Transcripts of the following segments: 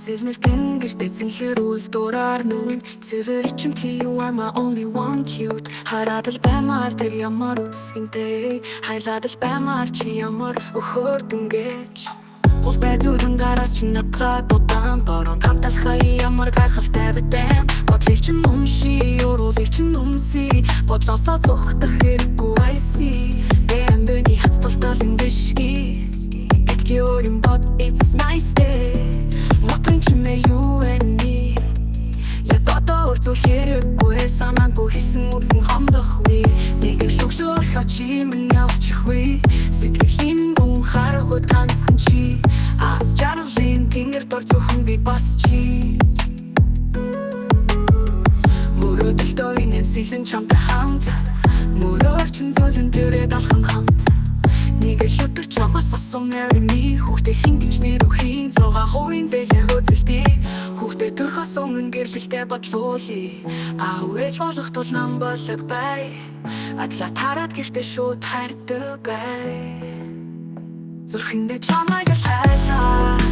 Цэвэрлэн гэртээ зинхэрүүл дураар нүн Цэвэр ичимхий you are my only one cute Хараад л баймаар тэр ямар үсгэнтэй Хайлаад л баймаар чи ямар өхөрдөн гэж Гол байдуурын гараас чи надад удаан Борон хамталхай ямар гайхалтай бэдэм Бодлыг чин өмши, уруулыг чин өмсий Бодлосоо цухтах хэрэггүй I see Бэмбэний хацталтал ингэшги Гэдги өөрийн бод it's nice day Мотон чимээ you and me Ядото урцул хэрэггүй Санаагүй хийсэн үргэн хомдохгүй Нэг л өглөөр хачи минь явчихгүй Сэтгэлийн гүн харагуд ганцхан чи Аз жаргалын тэнгэр дор зөвхөн би бас чи Мөрөөдөлтөө инэмсэлэн чамтай хамт Мөрөөр чин зөөлөн төрөд алхан хамт Нэг л өдөр чамаас асуу marry me Хүүхдээ хин гэж нэр өгхийн 6% зээлээ хөөцөлтий Хүүхдээ төрхөөс өмнө гэрлэлтэй бодлуулъя Ээж болох тул нам болог бай Адлаа тараад гэртээ шууд хайрдаг ай Зүрхэндээ чамайг л хайлаад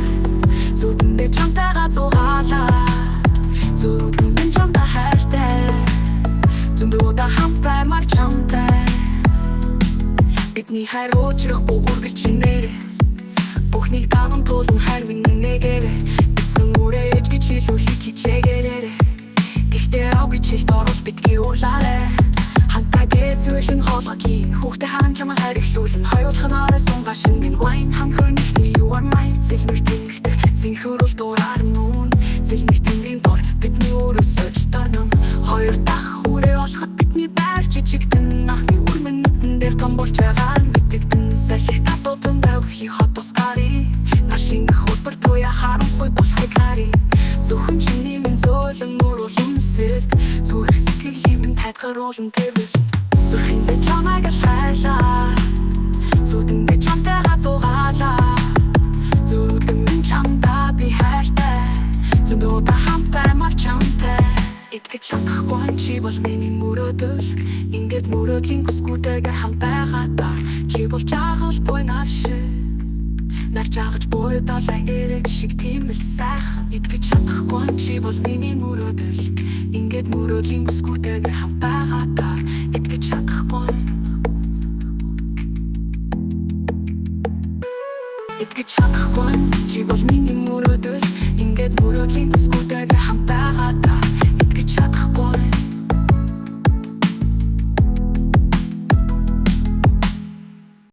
Зүудэндээ чамтайгаа зугаалаад Зүрхэн минь чамтай хайртай Зөндөөдөө хамт баймаар чамтай Бидний хайр уучрахгүй үргэлж чинээрээ Бүхнийг даван туулан хайр минь нэгээрээ Битсэн үрээж гэж хэлүүлэх хичээгээрээ Гэхдээ авгич хэлт орол битгий уулаарэ Хантаа гэцүүлэн хоологийн Хүүхдээ хаан чамаа хайр ихлүүлэн Хоёулах нь орой сунгаа шингэн Wine ханхын ихний you are mine Зэлмэр тэнгэртэй зинхөрүүл дураар нүн Зэлмэр тэнгэрийн дор бидний өрөөсөж тарнам Хоёр дах хүрээ олоход бидний байр жижигтэн Ахны үр минутэн дээр том болж байгаа мэдэгдэн Салхих татуудан давхи хот тусгари Нашин хөлбөр туя харанхуй болохыг хари Зөвхөн чиний минь зөөлөн мөрөөлөн сэлт Зүрх сэтгэлийн минь тайлгаруулан тэрвэлт Зүрхэндээ чамайг л хайлаа Зүудэндээ чамтайгаа зугаалаа Зүрхэн минь чамдаа би хайртай Зөндөөдөө хамт баймаар чамтай Итгэж чадахгүй чи бол миний мөрөөдөл Ингээд мөрөөдлийн бүсгүйтэйгээ хамт байгаадаа Чи бол жаагалбой нар шиг Нар жаагаж буй далайн эрэг шиг тийм л сайхан Итгэж чадахгүй чи бол миний мөрөөдөл Ингээд мөрөөдлийн бүсгүйтэйгээ хамт байгаадаа Итгэж чадахгүй Итгэж чадахгүй чи бол миний мөрөөдөл Ингээд мөрөөдлийн бүсгүйтэйгээ хамт байгаадаа